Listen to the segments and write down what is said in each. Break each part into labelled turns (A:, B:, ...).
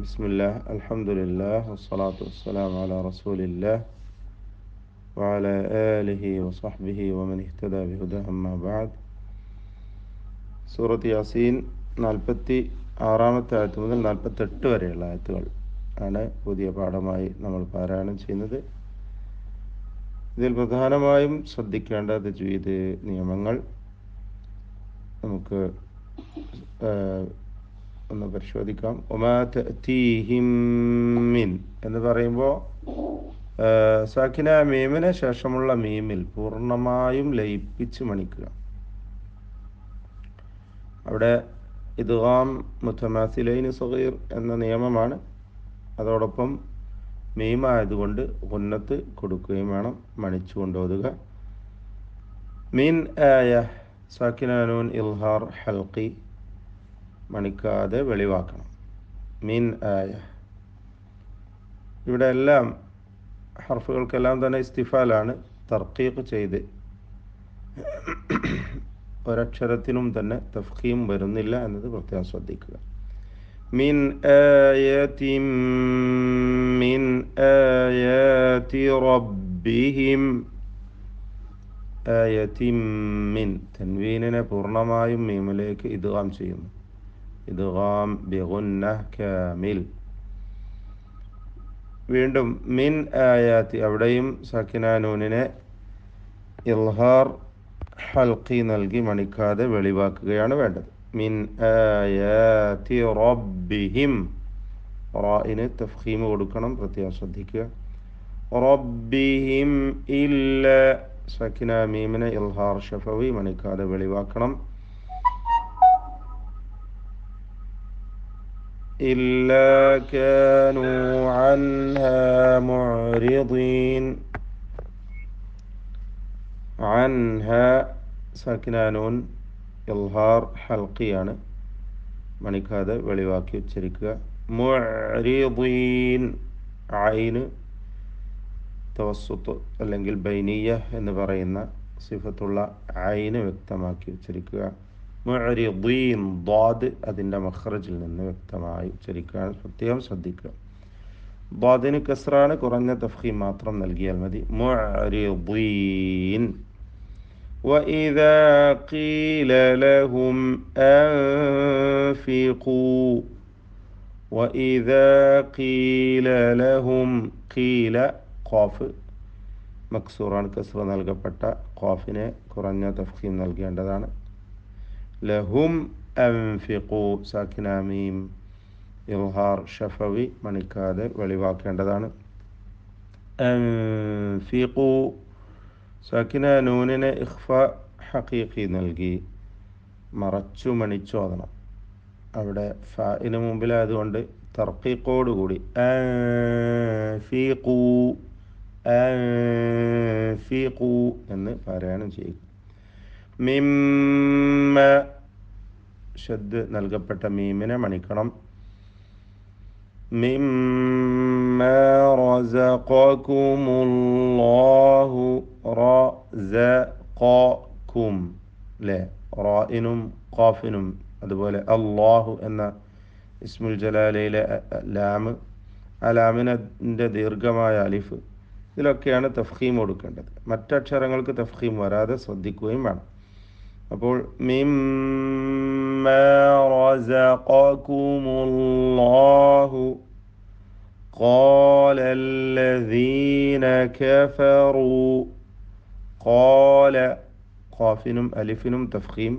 A: ബിസ്മില്ലാ അൽഹംദുലില്ലാഹ് വസ്സലാത്തു വസ്സലാമു അലാ റസൂലില്ലാഹ് വഅലാ ആലിഹി വസഹ്ബിഹി വമൻ ഇഹ്തദാ ബിഹുദാഹു അമ്മാ ബഅദ്. സൂറത്ത് യാസീൻ 46-ാമത്തെ ആയത്ത് മുതൽ 48 വരെയുള്ള ആയത്തുകൾ ആണ് പുതിയ പാഠമായി നമ്മൾ പാരായണം ചെയ്യുന്നത്. ഇതിൽ പ്രധാനമായും ശ്രദ്ധിക്കേണ്ട തജ്വീദ് നിയമങ്ങൾ നമുക്ക് ഒന്ന് പരിശോധിക്കാം. ഒമാ തഅതീഹിം മിൻ എന്ന് പറയുമ്പോൾ സാക്കിന മീമിന് ശേഷമുള്ള മീമിൽ പൂർണ്ണമായും ലയിപ്പിച്ച് മണിക്കുക. അവിടെ ഇദ്ഗാം മുതമാസിലൈൻ സഗീർ എന്ന നിയമമാണ്. അതോടൊപ്പം മീമായതുകൊണ്ട് ഗുന്നത്ത് കൊടുക്കുകയും വേണം, മണിച്ചുകൊണ്ട് ഓതുക. മിൻ ആയ സാക്കിന നൂൻ ഇൽഹാർ ഹൽഖി മണിക്കാതെ വെളിവാക്കണം. മിൻ ആയ ഇവിടെ എല്ലാം ഹർഫുകൾക്കെല്ലാം തന്നെ ഇസ്തിഫാലാണ്. തർക്കീഖ് ചെയ്ത് ഒരക്ഷരത്തിനും തന്നെ തഫ്ഖീം വരുന്നില്ല എന്നത് പ്രത്യേകം ശ്രദ്ധിക്കുക. മിൻ ആയതിൻ മിൻ ആയാതി റബ്ബിഹിം ആയതിൻ മിൻ തൻവീനിനെ പൂർണ്ണമായും മീമിലേക്ക് ഇദ്ഗാം ചെയ്യുന്നു. ഇദ്ഗാം ബിഗുന്നഹ് കാമിൽ. വീണ്ടും മിൻ ആയാതി അവിടെയും സാക്കിന നൂനിനെ ഇൽഹാർ ഹൽഖി നൽകി മണിക്കാതെ വെളിവാക്കുകയാണ് വേണ്ടത്. മിൻ ആയാതി റബ്ബിഹിം റാഇന് തഫ്ഖീം കൊടുക്കണം, പ്രത്യേകം ശ്രദ്ധിക്കുക. റബ്ബിഹിം ഇല്ല സാക്കിന മീമിനെ ഇൽഹാർ ഷഫവി മണിക്കാതെ വെളിവാക്കണം. إلا كانوا عنها معرضين عنها സാക്കിന നൂൻ ഇൽഹാർ ഹൽഖിയാണ്, മണിക്കാതെ വെളിവാക്കി ഉച്ചരിക്കുക. മുഅ്രിദീൻ ഐന് തവസ്സുത്ത് അല്ലെങ്കിൽ ബൈനിയ എന്ന് പറയുന്ന സിഫത്തുള്ള ഐന് വ്യക്തമാക്കി ഉച്ചരിക്കുക. മുഅ്രിദീൻ ദ്വാദ് അതിൻ്റെ മഖ്റജിൽ നിന്ന് വ്യക്തമായി ഉച്ചരിക്കാൻ പ്രത്യേകം ശ്രദ്ധിക്കുക. ദ്വാദിന് കസ്റാണ്, കുറഞ്ഞ തഫ്ഖീം മാത്രം നൽകിയാൽ മതി. മുഅ്രിദീൻ. വഇദാ ഖീല ലഹും അൻഫിഖൂ വഇദാ ഖീല ലഹും ഖീല ഖാഫ് മക്സൂറാണ്, കസ്റ നൽകപ്പെട്ട ഖാഫിനെ കുറഞ്ഞ തഫ്ഖീം നൽകേണ്ടതാണ്. ലഹും അൻഫിഖൂ സാക്കിന മീം ഇൽഹാർ ഷഫവി മണിക്കാതെ വെളിവാക്കേണ്ടതാണ്. അൻഫിഖൂ സാക്കിന നൂനിനെ ഇഖ്ഫ ഹഖീഖി നൽകി മറച്ചു മണിച്ചോദനം. അവിടെ ഫാഇന് മുമ്പിലായതുകൊണ്ട് തർക്കീഖോടുകൂടി അൻഫിഖൂ അൻഫിഖൂ എന്ന് പാരായണം ചെയ്യുക. മിമ്മ ഷദ് നൽകപ്പെട്ട മീമിനെ മണിക്കണം. മിമ്മ റസഖകുമുല്ലാഹു റസഖകും ലെ റാഇനും ഖാഫിനും അതുപോലെ അല്ലാഹു എന്ന ഇസ്മുൽ ജലാലയിലെ ലാം, ആ ലാമിൻ്റെ ദീർഘമായ അലിഫ്, ഇതിലൊക്കെയാണ് തഫ്ഖീം കൊടുക്കേണ്ടത്. മറ്റക്ഷരങ്ങൾക്ക് തഫ്ഖീം വരാതെ ശ്രദ്ധിക്കുകയും വേണം. അപ്പോൾ മിമ്മ റസഖകുമുല്ലാഹു ഖാലല്ലദീന കഫറൂ ഖാല ഖാഫിനും അലിഫിനും തഫ്ഖീം.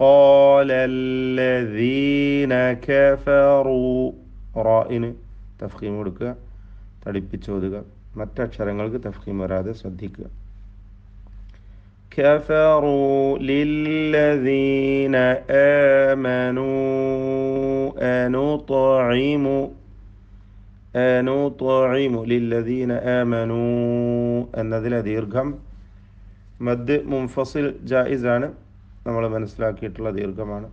A: ഖാലല്ലദീന കഫറൂ റാഇന് തഫ്ഖീം കൊടുക്കുക, തടിപ്പിച്ചോതുക. മറ്റക്ഷരങ്ങൾക്ക് തഫ്ഖീം വരാതെ ശ്രദ്ധിക്കുക. كفروا للذين آمنوا أنطعم للذين آمنوا എന്നതിലെ ദീർഘം മദ് മുൻഫസിൽ ജായിസാണ്, നമ്മൾ മനസ്സിലാക്കിയിട്ടുള്ള ദീർഘമാണ്.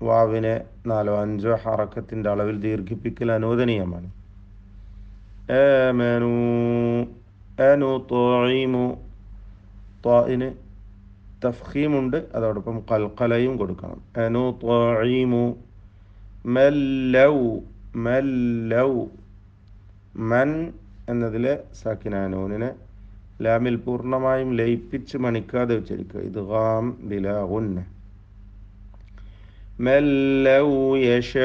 A: വാവിനെ 4-5 ഹറക്കത്തിൻ്റെ അളവിൽ ദീർഘിപ്പിക്കൽ അനുവദനീയമാണ്. ആമനു അനുത്ഇമു ത്വാഇന് തഫ്ഖീമുണ്ട്, അതോടൊപ്പം ഖൽഖലയും കൊടുക്കണം. അനുത്ഇമു മല്ലൗ മല്ലൗ മൻ എന്നതിലെ സാക്കിനാനൂനിനെ ലാമിൽ പൂർണ്ണമായും ലയിപ്പിച്ച് മണിക്കാതെ ഉച്ചരിക്കുക. ഇദ്ഗാം ബിലാ ഗുന്ന. മല്ലൗ യശാഉല്ലാഹു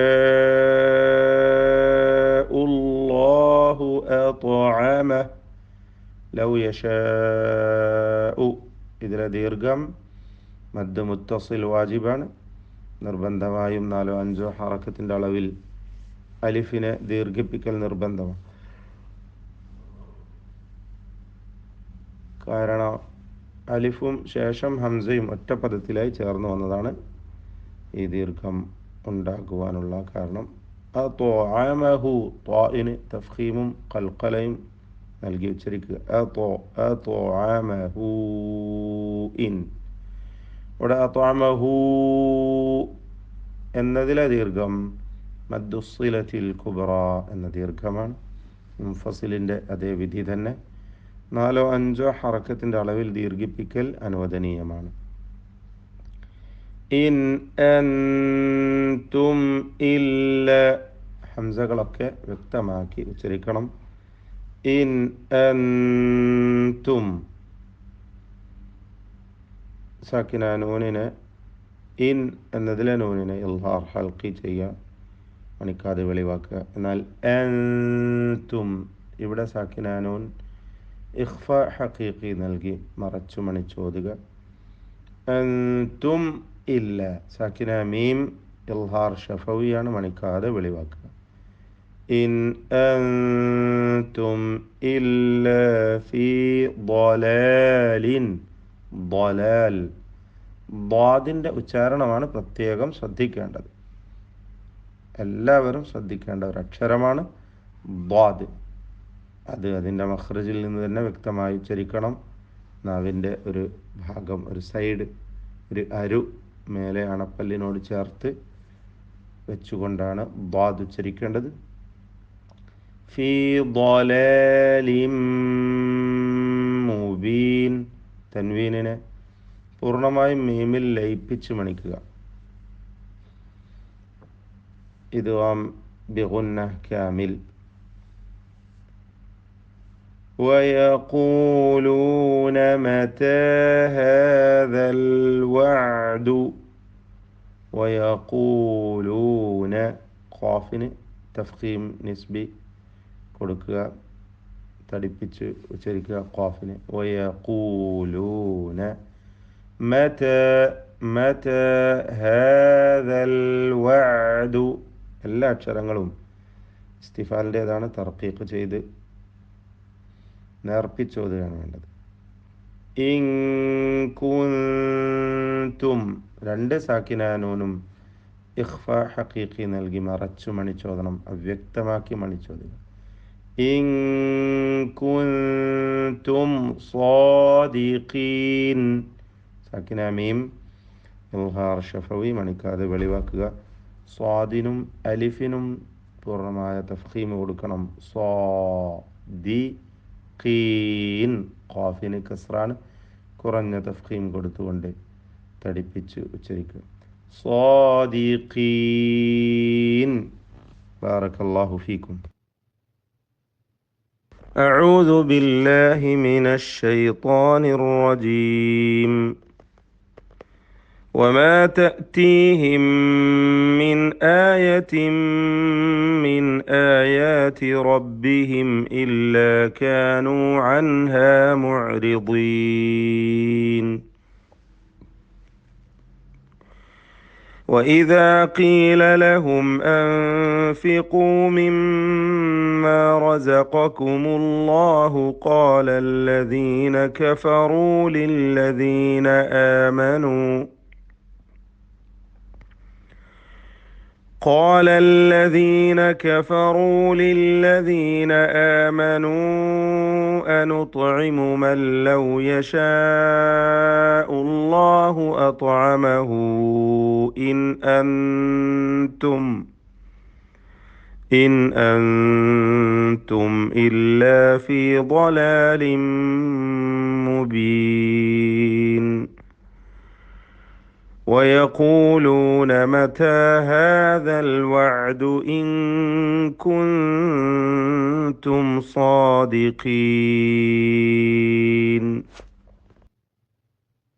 A: അത്അമഹു. ലൗ യശാഉ ഇതിലെ ദീർഘം മദ് മുത്തസിൽ വാജിബാണ്. നിർബന്ധമായും 4-5 ഹറക്കത്തിൻ്റെ അളവിൽ അലിഫിനെ ദീർഘിപ്പിക്കൽ നിർബന്ധമാണ്. കാരണം അലിഫും ശേഷം ഹംസയും ഒറ്റ പദത്തിലായി ചേർന്ന് വന്നതാണ് ഈ ദീർഘം ഉണ്ടാകുവാനുള്ള കാരണം. അത്അമഹു ത്വാഇന് തഫ്ഖീമും ഖൽഖലയും നൽകി ഉച്ചരിക്കുക. അത്അമഹു ഇൻ. ഇവിടെ അത്അമഹു എന്നതിലെ ദീർഘം മദ്ദുസ്സിലത്തിൽ കുബ്ര എന്ന ദീർഘമാണ്. മുൻഫസിലിൻ്റെ അതേ വിധി തന്നെ 4-5 ഹറക്കത്തിൻ്റെ അളവിൽ ദീർഘിപ്പിക്കൽ അനുവദനീയമാണ്. ഇൻ അൻതും ഇല്ല ഹംസകളൊക്കെ വ്യക്തമാക്കി ഉച്ചരിക്കണം. ഇൻ അൻതും സാക്കിന നൂനിനെ ഇൻ എന്നതിലെ നൂനിനെ ഇൽഹാർ ഹൽക്കി ചെയ്യുക, മണിക്കാതെ വെളിവാക്കുക. എന്നാൽ അൻതും ഇവിടെ സാക്കിന നൂൻ ഇഖ്ഫ ഹഖീഖി നൽകി മറച്ചു മണിച്ചോതുക. അൻതും ഇല്ല സാക്കിന മീം ഇൽഹാർ ഷഫവിയാണ്, മണിക്കാതെ വെളിവാക്കുക. ഇൻ അൻതും ഇല്ല ഫീ ളലാലിൻ. ളലാൽ ളാദിൻ്റെ ഉച്ചാരണമാണ് പ്രത്യേകം ശ്രദ്ധിക്കേണ്ടത്. എല്ലാവരും ശ്രദ്ധിക്കേണ്ട ഒരു അക്ഷരമാണ് ളാദ്. അത് അതിൻ്റെ മഖ്റജിൽ നിന്ന് തന്നെ വ്യക്തമായി ഉച്ചരിക്കണം. നാവിൻ്റെ ഒരു ഭാഗം, ഒരു സൈഡ്, ഒരു അരു മേലെ അണപ്പല്ലിനോട് ചേർത്ത് വെച്ചുകൊണ്ടാണ് ളാദ് ഉച്ചരിക്കേണ്ടത്. ഫീ ളലാലിൻ മുബീൻ. തൻവീനിനെ പൂർണ്ണമായും മീമിൽ ലയിപ്പിച്ച് മണിക്കുക. ഇദ്ഗാം ബിഗുന്ന കാമിൽ. ويقولون متى هذا الوعد. ويقولون ഖാഫിന് തഫ്ഖീം നിസ്ബി കൊടുക്കുക, തടിപ്പിച്ച് ഉച്ചരിക്കുക ഖാഫിന്. വയഖൂലൂന മത മത ഹാദൽ വഅദു. എല്ലാ അക്ഷരങ്ങളും ഇസ്തിഫാലിൻ്റേതാണ്, തർക്കീഖ് ചെയ്ത് നേർപ്പിച്ചോതുകയാണ് വേണ്ടത്. ഇൻ കുൻതും 2 സാക്കിനാനൂനും ഇഖ്ഫ ഹഖീഖി നൽകി മറച്ചു മണിച്ചോദനം, അവ്യക്തമാക്കി മണിച്ചോതുക. ഇൻ കുൻതും സ്വാദിഖീൻ. സാക്കിന മീം ഇൽഹാർ ഷഫവി മണിക്കാതെ വെളിവാക്കുക. സ്വാദിനും അലിഫിനും പൂർണ്ണമായ തഫ്ഖീം കൊടുക്കണം. സ്വാദിഖീൻ. ഖാഫിന് കസ്റാണ്, കുറഞ്ഞ തഫ്ഖീം കൊടുത്തുകൊണ്ട് തടിപ്പിച്ച് ഉച്ചരിക്കുക. സ്വാദിഖീൻ. ബാറക്കല്ലാഹു ഫീക്കും. أعوذ بالله من الشيطان الرجيم. وما تأتيهم من آية من آيات ربهم إلا كانوا عنها معرضين. وإذا قيل لهم أنفقوا مما رزقكم الله قال الذين كفروا للذين آمنوا أنطعم من لو يشاء الله أطعمه إن أنتم إلا في ضلال مبين. ويقولون متى هذا الوعد إن كنتم صادقين.